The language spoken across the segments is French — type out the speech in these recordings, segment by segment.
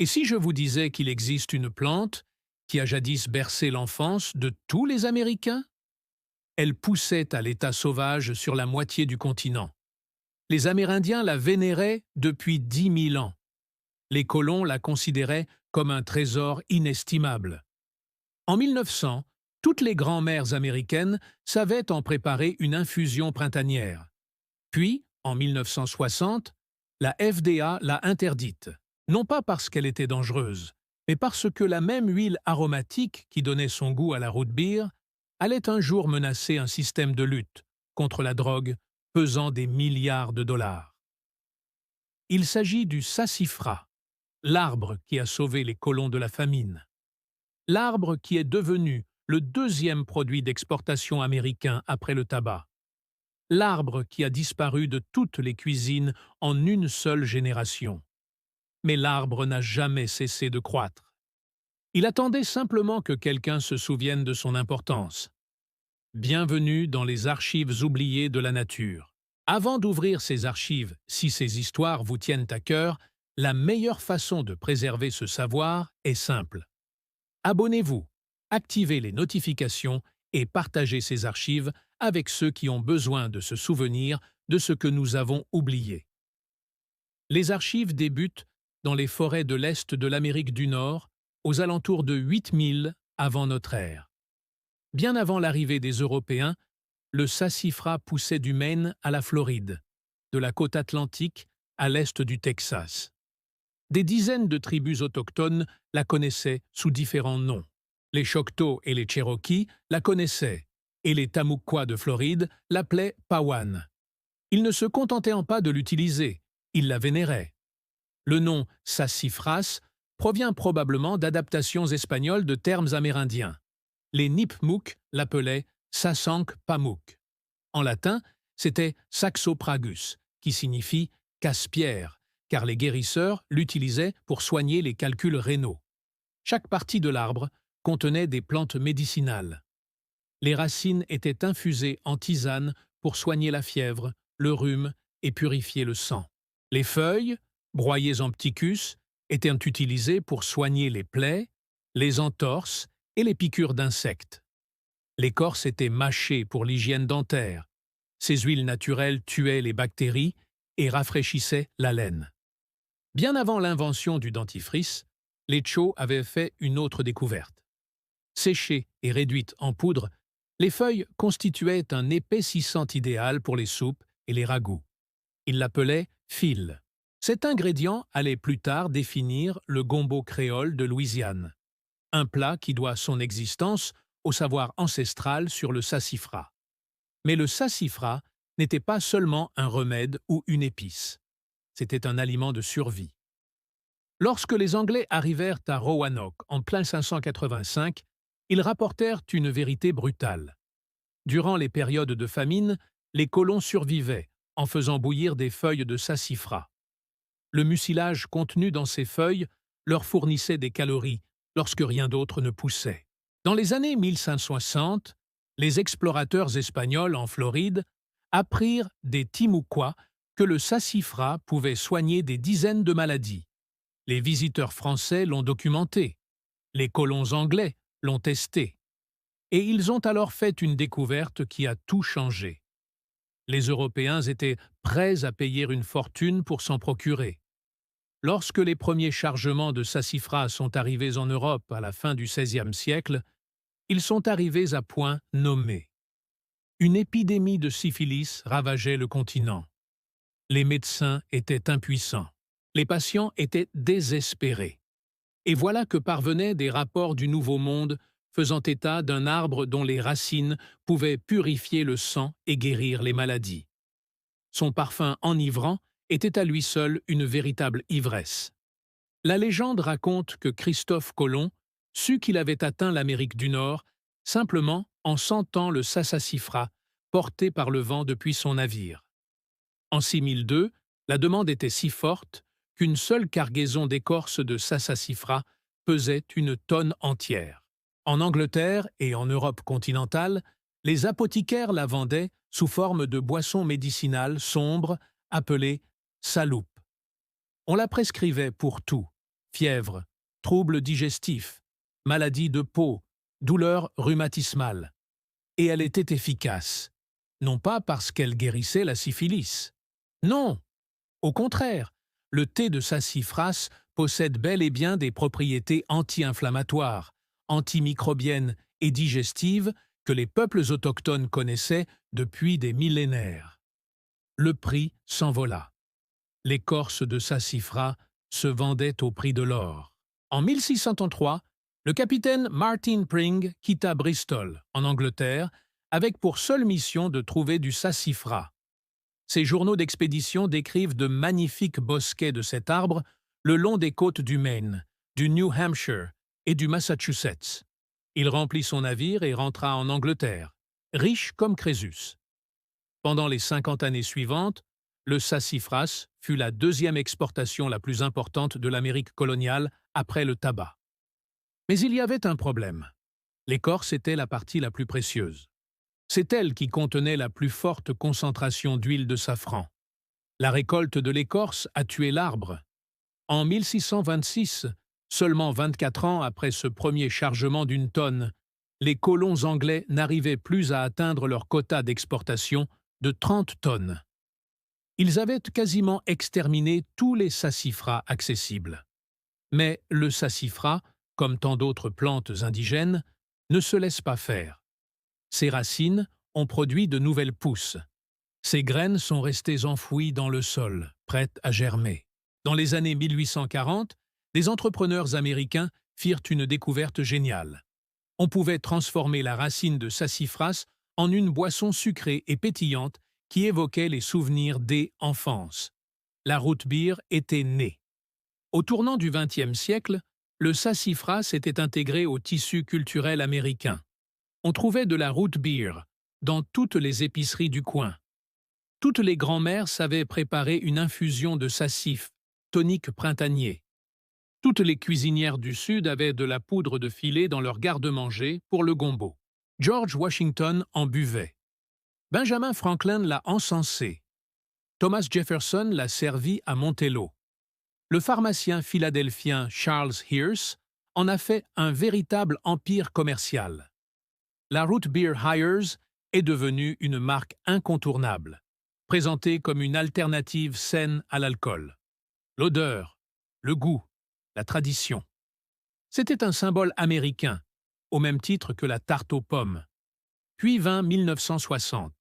Et si je vous disais qu'il existe une plante qui a jadis bercé l'enfance de tous les Américains? Elle poussait à l'état sauvage sur la moitié du continent. Les Amérindiens la vénéraient depuis 10 000 ans. Les colons la considéraient comme un trésor inestimable. En 1900, toutes les grand-mères américaines savaient en préparer une infusion printanière. Puis, en 1960, la FDA l'a interdite, non pas parce qu'elle était dangereuse, mais parce que la même huile aromatique qui donnait son goût à la root beer allait un jour menacer un système de lutte contre la drogue pesant des milliards de dollars. Il s'agit du sassifras, l'arbre qui a sauvé les colons de la famine. L'arbre qui est devenu le deuxième produit d'exportation américain après le tabac. L'arbre qui a disparu de toutes les cuisines en une seule génération. Mais l'arbre n'a jamais cessé de croître. Il attendait simplement que quelqu'un se souvienne de son importance. Bienvenue dans les archives oubliées de la nature. Avant d'ouvrir ces archives, si ces histoires vous tiennent à cœur, la meilleure façon de préserver ce savoir est simple. Abonnez-vous, activez les notifications et partagez ces archives avec ceux qui ont besoin de se souvenir de ce que nous avons oublié. Les archives débutent dans les forêts de l'Est de l'Amérique du Nord, aux alentours de 8000 avant notre ère. Bien avant l'arrivée des Européens, le sassifras poussait du Maine à la Floride, de la côte atlantique à l'est du Texas. Des dizaines de tribus autochtones la connaissaient sous différents noms. Les Choctaws et les Cherokees la connaissaient, et les Tamuquas de Floride l'appelaient Pawan. Ils ne se contentaient pas de l'utiliser, ils la vénéraient. Le nom sassifras provient probablement d'adaptations espagnoles de termes amérindiens. Les Nipmuc l'appelaient Sasank-Pamuk. En latin, c'était Saxopragus, qui signifie casse-pierre, car les guérisseurs l'utilisaient pour soigner les calculs rénaux. Chaque partie de l'arbre contenait des plantes médicinales. Les racines étaient infusées en tisane pour soigner la fièvre, le rhume et purifier le sang. Les feuilles, broyées en pticus, étaient utilisées pour soigner les plaies, les entorses et les piqûres d'insectes. L'écorce était mâchée pour l'hygiène dentaire. Ces huiles naturelles tuaient les bactéries et rafraîchissaient la laine. Bien avant l'invention du dentifrice, les Chos avaient fait une autre découverte. Séchées et réduites en poudre, les feuilles constituaient un épaississant idéal pour les soupes et les ragoûts. Ils l'appelaient fil. Cet ingrédient allait plus tard définir le gombo créole de Louisiane, un plat qui doit son existence au savoir ancestral sur le sassifras. Mais le sassifras n'était pas seulement un remède ou une épice. C'était un aliment de survie. Lorsque les Anglais arrivèrent à Roanoke en plein 585, ils rapportèrent une vérité brutale. Durant les périodes de famine, les colons survivaient en faisant bouillir des feuilles de sassifras. Le mucilage contenu dans ces feuilles leur fournissait des calories lorsque rien d'autre ne poussait. Dans les années 1560, les explorateurs espagnols en Floride apprirent des Timucuas que le sassifras pouvait soigner des dizaines de maladies. Les visiteurs français l'ont documenté, les colons anglais l'ont testé, et ils ont alors fait une découverte qui a tout changé. Les Européens étaient prêts à payer une fortune pour s'en procurer. Lorsque les premiers chargements de sassifras sont arrivés en Europe à la fin du XVIe siècle, ils sont arrivés à point nommé. Une épidémie de syphilis ravageait le continent. Les médecins étaient impuissants. Les patients étaient désespérés. Et voilà que parvenaient des rapports du Nouveau Monde faisant état d'un arbre dont les racines pouvaient purifier le sang et guérir les maladies. Son parfum enivrant était à lui seul une véritable ivresse. La légende raconte que Christophe Colomb sut qu'il avait atteint l'Amérique du Nord simplement en sentant le sassafras porté par le vent depuis son navire. En 6002, la demande était si forte qu'une seule cargaison d'écorce de sassafras pesait une tonne entière. En Angleterre et en Europe continentale, les apothicaires la vendaient sous forme de boissons médicinales sombres appelées saloupe. On la prescrivait pour tout: fièvre, troubles digestifs, maladies de peau, douleurs rhumatismales. Et elle était efficace. Non pas parce qu'elle guérissait la syphilis. Non, au contraire, le thé de sassifras possède bel et bien des propriétés anti-inflammatoires, antimicrobiennes et digestives que les peuples autochtones connaissaient depuis des millénaires. Le prix s'envola. L'écorce de sassifras se vendait au prix de l'or. En 1603, le capitaine Martin Pring quitta Bristol, en Angleterre, avec pour seule mission de trouver du sassifras. Ses journaux d'expédition décrivent de magnifiques bosquets de cet arbre le long des côtes du Maine, du New Hampshire et du Massachusetts. Il remplit son navire et rentra en Angleterre, riche comme Crésus. Pendant les 50 années suivantes, le sassifras fut la deuxième exportation la plus importante de l'Amérique coloniale après le tabac. Mais il y avait un problème. L'écorce était la partie la plus précieuse. C'est elle qui contenait la plus forte concentration d'huile de safran. La récolte de l'écorce a tué l'arbre. En 1626, seulement 24 ans après ce premier chargement d'une tonne, les colons anglais n'arrivaient plus à atteindre leur quota d'exportation de 30 tonnes. Ils avaient quasiment exterminé tous les sassifras accessibles. Mais le sassifras, comme tant d'autres plantes indigènes, ne se laisse pas faire. Ses racines ont produit de nouvelles pousses. Ses graines sont restées enfouies dans le sol, prêtes à germer. Dans les années 1840, des entrepreneurs américains firent une découverte géniale. On pouvait transformer la racine de sassifras en une boisson sucrée et pétillante qui évoquait les souvenirs des enfances. La root beer était née. Au tournant du XXe siècle, le sassifras était intégré au tissu culturel américain. On trouvait de la root beer dans toutes les épiceries du coin. Toutes les grand-mères savaient préparer une infusion de sassif, tonique printanier. Toutes les cuisinières du Sud avaient de la poudre de filet dans leur garde-manger pour le gombo. George Washington en buvait. Benjamin Franklin l'a encensé. Thomas Jefferson l'a servi à Montello. Le pharmacien philadelphien Charles Hearst en a fait un véritable empire commercial. La Root Beer Hires est devenue une marque incontournable, présentée comme une alternative saine à l'alcool. L'odeur, le goût, la tradition. C'était un symbole américain, au même titre que la tarte aux pommes. Puis vint 1960.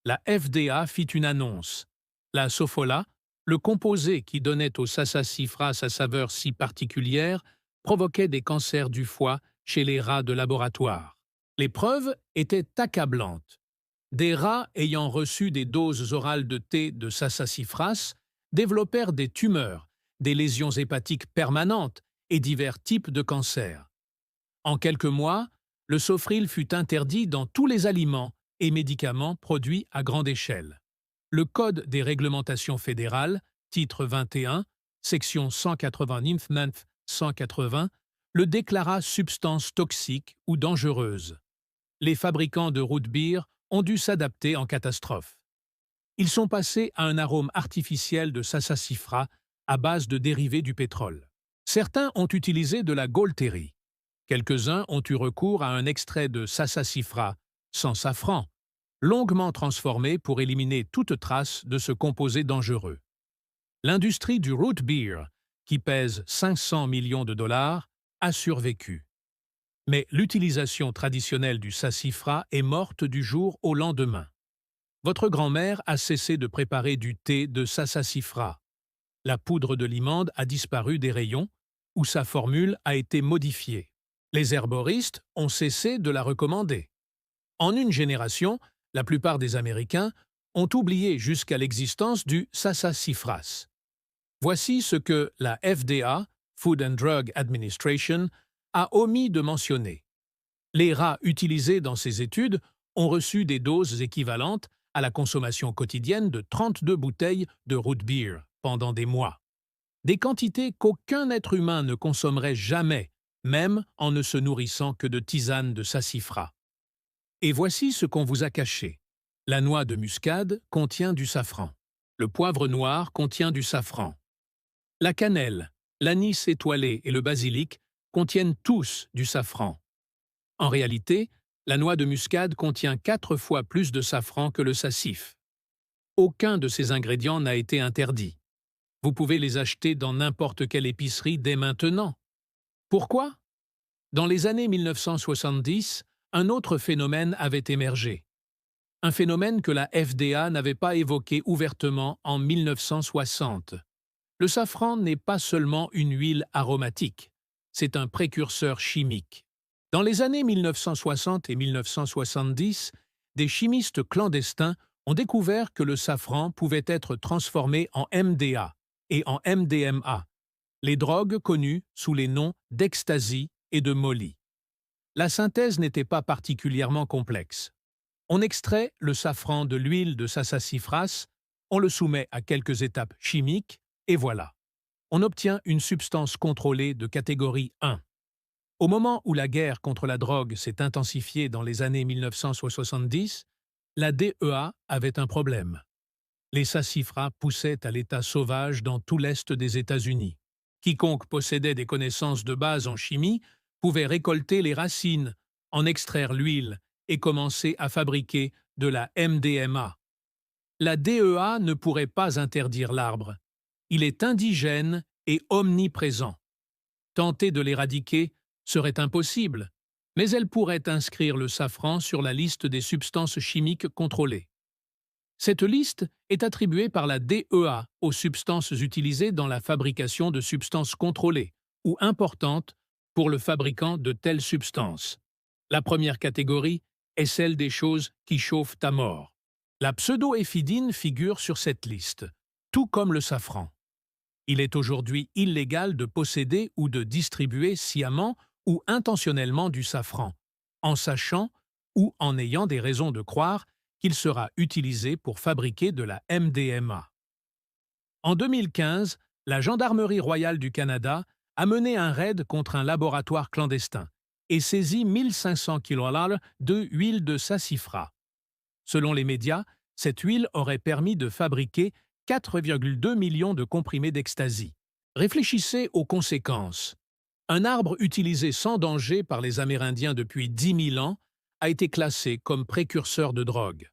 La FDA fit une annonce. La Sofola, le composé qui donnait au sassafras sa saveur si particulière, provoquait des cancers du foie chez les rats de laboratoire. Les preuves étaient accablantes. Des rats ayant reçu des doses orales de thé de sassafras développèrent des tumeurs, des lésions hépatiques permanentes et divers types de cancers. En quelques mois, le sofril fut interdit dans tous les aliments et médicaments produits à grande échelle. Le Code des réglementations fédérales, titre 21, section 189 180, le déclara substance toxique ou dangereuse. Les fabricants de root beer ont dû s'adapter en catastrophe. Ils sont passés à un arôme artificiel de sassafras à base de dérivés du pétrole. Certains ont utilisé de la gaultérie. Quelques-uns ont eu recours à un extrait de sassafras, sans safran, longuement transformé pour éliminer toute trace de ce composé dangereux. L'industrie du root beer, qui pèse 500 millions de dollars, a survécu. Mais l'utilisation traditionnelle du sassafras est morte du jour au lendemain. Votre grand-mère a cessé de préparer du thé de sassafras. La poudre de limande a disparu des rayons, ou sa formule a été modifiée. Les herboristes ont cessé de la recommander. En une génération, la plupart des Américains ont oublié jusqu'à l'existence du sassafras. Voici ce que la FDA, Food and Drug Administration, a omis de mentionner. Les rats utilisés dans ces études ont reçu des doses équivalentes à la consommation quotidienne de 32 bouteilles de root beer pendant des mois. Des quantités qu'aucun être humain ne consommerait jamais, même en ne se nourrissant que de tisanes de sassafras. Et voici ce qu'on vous a caché. La noix de muscade contient du safran. Le poivre noir contient du safran. La cannelle, l'anis étoilé et le basilic contiennent tous du safran. En réalité, la noix de muscade contient 4 fois plus de safran que le sassif. Aucun de ces ingrédients n'a été interdit. Vous pouvez les acheter dans n'importe quelle épicerie dès maintenant. Pourquoi? Dans les années 1970, un autre phénomène avait émergé. Un phénomène que la FDA n'avait pas évoqué ouvertement en 1960. Le safran n'est pas seulement une huile aromatique, c'est un précurseur chimique. Dans les années 1960 et 1970, des chimistes clandestins ont découvert que le safran pouvait être transformé en MDA et en MDMA, les drogues connues sous les noms d'ecstasy et de molly. La synthèse n'était pas particulièrement complexe. On extrait le safran de l'huile de sassafras, on le soumet à quelques étapes chimiques, et voilà. On obtient une substance contrôlée de catégorie 1. Au moment où la guerre contre la drogue s'est intensifiée dans les années 1970, la DEA avait un problème. Les sassifras poussaient à l'état sauvage dans tout l'est des États-Unis. Quiconque possédait des connaissances de base en chimie pouvait récolter les racines, en extraire l'huile et commencer à fabriquer de la MDMA. La DEA ne pourrait pas interdire l'arbre. Il est indigène et omniprésent. Tenter de l'éradiquer serait impossible, mais elle pourrait inscrire le safran sur la liste des substances chimiques contrôlées. Cette liste est attribuée par la DEA aux substances utilisées dans la fabrication de substances contrôlées ou importantes pour le fabricant de telles substances. La première catégorie est celle des choses qui chauffent à mort. La pseudoéphidine figure sur cette liste, tout comme le safran. Il est aujourd'hui illégal de posséder ou de distribuer sciemment ou intentionnellement du safran, en sachant ou en ayant des raisons de croire qu'il sera utilisé pour fabriquer de la MDMA. En 2015, la Gendarmerie royale du Canada a mené un raid contre un laboratoire clandestin et saisi 1500 kg de huile de sassifras. Selon les médias, cette huile aurait permis de fabriquer 4,2 millions de comprimés d'ecstasy. Réfléchissez aux conséquences. Un arbre utilisé sans danger par les Amérindiens depuis 10 000 ans a été classé comme précurseur de drogue.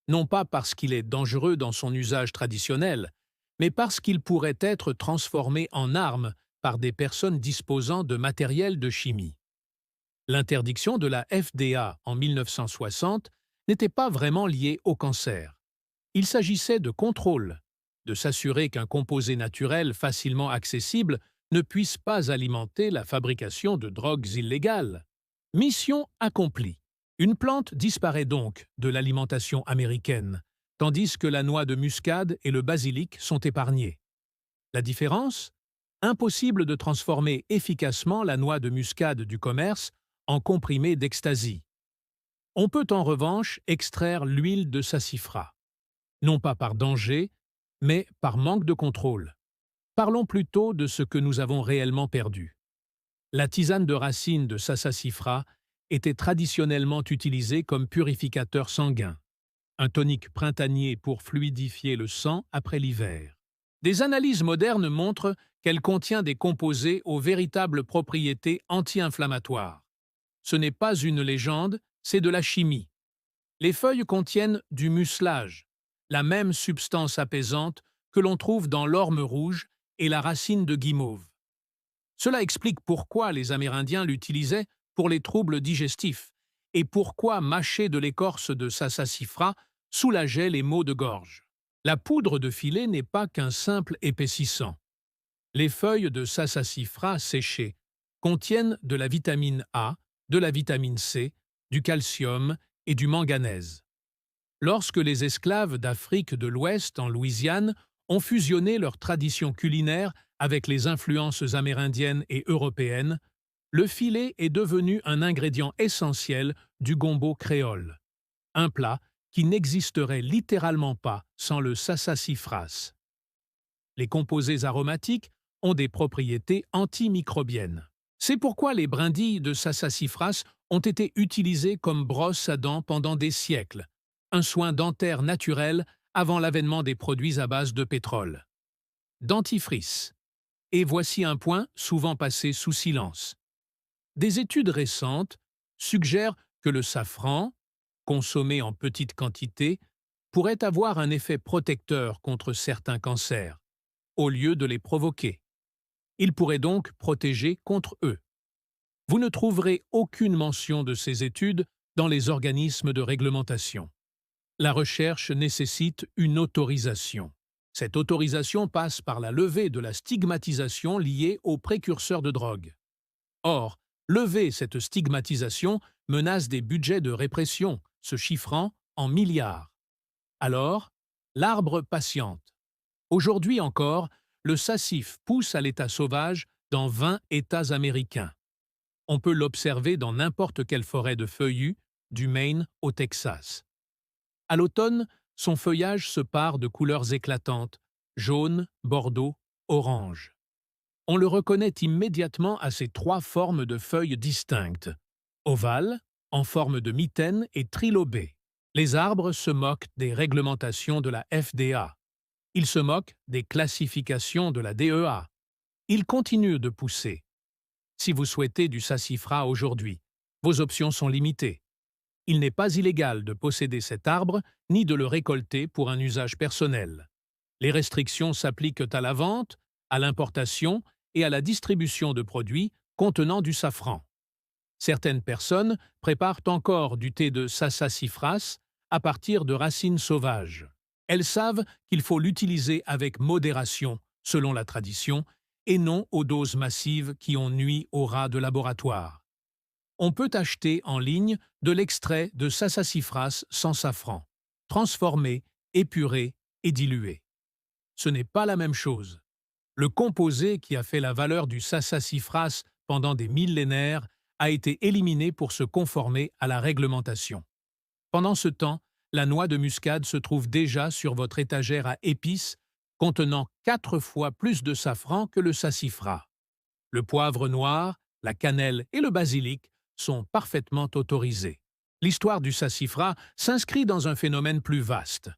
Non pas parce qu'il est dangereux dans son usage traditionnel, mais parce qu'il pourrait être transformé en arme par des personnes disposant de matériel de chimie. L'interdiction de la FDA en 1960 n'était pas vraiment liée au cancer. Il s'agissait de contrôle, de s'assurer qu'un composé naturel facilement accessible ne puisse pas alimenter la fabrication de drogues illégales. Mission accomplie. Une plante disparaît donc de l'alimentation américaine, tandis que la noix de muscade et le basilic sont épargnés. La différence? Impossible de transformer efficacement la noix de muscade du commerce en comprimé d'ecstasy. On peut en revanche extraire l'huile de sassifras. Non pas par danger, mais par manque de contrôle. Parlons plutôt de ce que nous avons réellement perdu. La tisane de racines de sassafras était traditionnellement utilisée comme purificateur sanguin, un tonique printanier pour fluidifier le sang après l'hiver. Des analyses modernes montrent qu'elle contient des composés aux véritables propriétés anti-inflammatoires. Ce n'est pas une légende, c'est de la chimie. Les feuilles contiennent du mucilage, la même substance apaisante que l'on trouve dans l'orme rouge et la racine de guimauve. Cela explique pourquoi les Amérindiens l'utilisaient pour les troubles digestifs et pourquoi mâcher de l'écorce de sassafras soulageait les maux de gorge. La poudre de filet n'est pas qu'un simple épaississant. Les feuilles de sassafras séchées contiennent de la vitamine A, de la vitamine C, du calcium et du manganèse. Lorsque les esclaves d'Afrique de l'Ouest en Louisiane ont fusionné leur tradition culinaire avec les influences amérindiennes et européennes, le filet est devenu un ingrédient essentiel du gombo créole, un plat qui n'existerait littéralement pas sans le sassafras. Les composés aromatiques ont des propriétés antimicrobiennes. C'est pourquoi les brindilles de sassafras ont été utilisées comme brosse à dents pendant des siècles, un soin dentaire naturel avant l'avènement des produits à base de pétrole. Dentifrice. Et voici un point souvent passé sous silence. Des études récentes suggèrent que le safran, consommé en petite quantité, pourrait avoir un effet protecteur contre certains cancers, au lieu de les provoquer. Il pourrait donc protéger contre eux. Vous ne trouverez aucune mention de ces études dans les organismes de réglementation. La recherche nécessite une autorisation. Cette autorisation passe par la levée de la stigmatisation liée aux précurseurs de drogue. Or, lever cette stigmatisation menace des budgets de répression se chiffrant en milliards. Alors, l'arbre patiente. Aujourd'hui encore, le sassif pousse à l'état sauvage dans 20 États américains. On peut l'observer dans n'importe quelle forêt de feuillus, du Maine au Texas. À l'automne, son feuillage se pare de couleurs éclatantes, jaune, bordeaux, orange. On le reconnaît immédiatement à ses 3 formes de feuilles distinctes, ovales, en forme de mitaine et trilobées. Les arbres se moquent des réglementations de la FDA. Ils se moquent des classifications de la DEA. Ils continuent de pousser. Si vous souhaitez du sassifras aujourd'hui, vos options sont limitées. Il n'est pas illégal de posséder cet arbre ni de le récolter pour un usage personnel. Les restrictions s'appliquent à la vente, à l'importation et à la distribution de produits contenant du safran. Certaines personnes préparent encore du thé de sassafras à partir de racines sauvages. Elles savent qu'il faut l'utiliser avec modération, selon la tradition, et non aux doses massives qui ont nui aux rats de laboratoire. On peut acheter en ligne de l'extrait de sassafras sans safran, transformé, épuré et dilué. Ce n'est pas la même chose. Le composé qui a fait la valeur du sassafras pendant des millénaires a été éliminé pour se conformer à la réglementation. Pendant ce temps, la noix de muscade se trouve déjà sur votre étagère à épices, contenant 4 fois plus de safran que le sassifras. Le poivre noir, la cannelle et le basilic sont parfaitement autorisés. L'histoire du sassifras s'inscrit dans un phénomène plus vaste.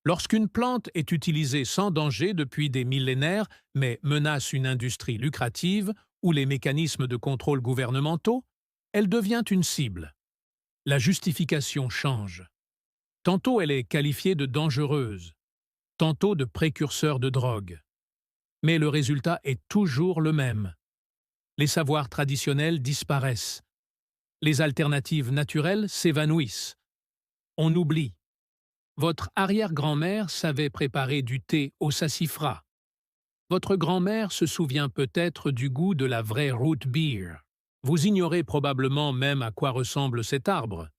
Lorsqu'une plante est utilisée sans danger depuis des millénaires, mais menace une industrie lucrative ou les mécanismes de contrôle gouvernementaux, elle devient une cible. La justification change. Tantôt elle est qualifiée de dangereuse, tantôt de précurseur de drogue. Mais le résultat est toujours le même. Les savoirs traditionnels disparaissent. Les alternatives naturelles s'évanouissent. On oublie. Votre arrière-grand-mère savait préparer du thé au sassifras. Votre grand-mère se souvient peut-être du goût de la vraie root beer. Vous ignorez probablement même à quoi ressemble cet arbre.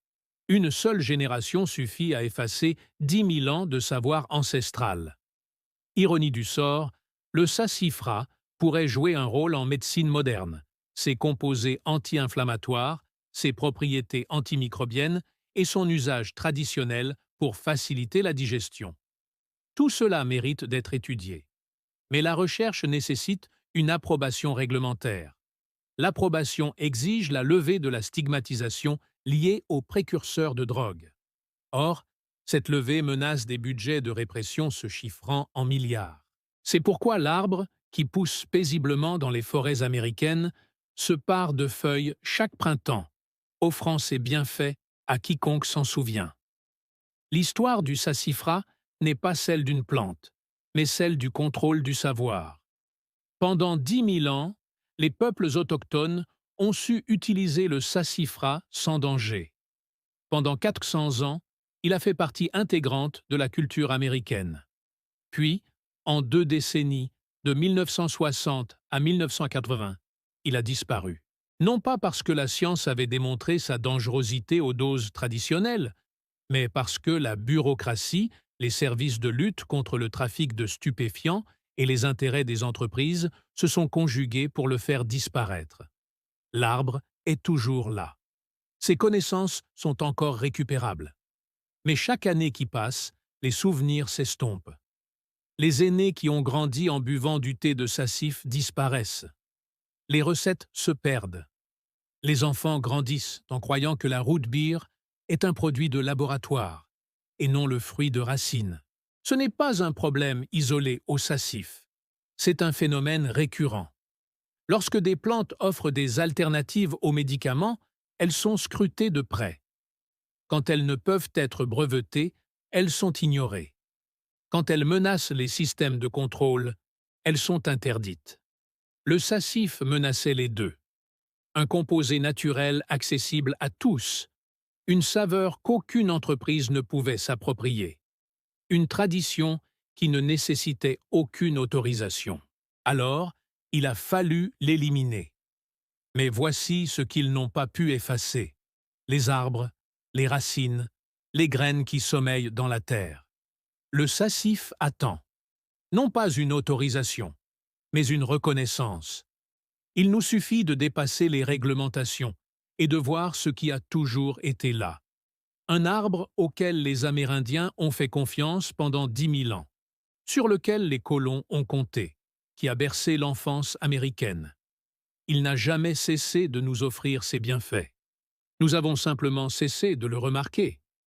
Une seule génération suffit à effacer 10 000 ans de savoir ancestral. Ironie du sort, le sassifras pourrait jouer un rôle en médecine moderne. Ses composés anti-inflammatoires, ses propriétés antimicrobiennes et son usage traditionnel pour faciliter la digestion. Tout cela mérite d'être étudié. Mais la recherche nécessite une approbation réglementaire. L'approbation exige la levée de la stigmatisation liée aux précurseurs de drogue. Or, cette levée menace des budgets de répression se chiffrant en milliards. C'est pourquoi l'arbre, qui pousse paisiblement dans les forêts américaines, se pare de feuilles chaque printemps, offrant ses bienfaits à quiconque s'en souvient. L'histoire du sassifras n'est pas celle d'une plante, mais celle du contrôle du savoir. Pendant 10 000 ans, les peuples autochtones ont su utiliser le sassifras sans danger. Pendant 400 ans, il a fait partie intégrante de la culture américaine. Puis, en 2 décennies, de 1960 à 1980, il a disparu. Non pas parce que la science avait démontré sa dangerosité aux doses traditionnelles, mais parce que la bureaucratie, les services de lutte contre le trafic de stupéfiants et les intérêts des entreprises se sont conjugués pour le faire disparaître. L'arbre est toujours là. Ses connaissances sont encore récupérables. Mais chaque année qui passe, les souvenirs s'estompent. Les aînés qui ont grandi en buvant du thé de sassif disparaissent. Les recettes se perdent. Les enfants grandissent en croyant que la root beer est un produit de laboratoire et non le fruit de racines. Ce n'est pas un problème isolé au sassif. C'est un phénomène récurrent. Lorsque des plantes offrent des alternatives aux médicaments, elles sont scrutées de près. Quand elles ne peuvent être brevetées, elles sont ignorées. Quand elles menacent les systèmes de contrôle, elles sont interdites. Le sassif menaçait les deux. Un composé naturel accessible à tous, une saveur qu'aucune entreprise ne pouvait s'approprier, une tradition qui ne nécessitait aucune autorisation. Alors, il a fallu l'éliminer. Mais voici ce qu'ils n'ont pas pu effacer: les arbres, les racines, les graines qui sommeillent dans la terre. Le sassif attend, non pas une autorisation, mais une reconnaissance. Il nous suffit de dépasser les réglementations et de voir ce qui a toujours été là. Un arbre auquel les Amérindiens ont fait confiance pendant 10 000 ans, sur lequel les colons ont compté, qui a bercé l'enfance américaine. Il n'a jamais cessé de nous offrir ses bienfaits. Nous avons simplement cessé de le remarquer.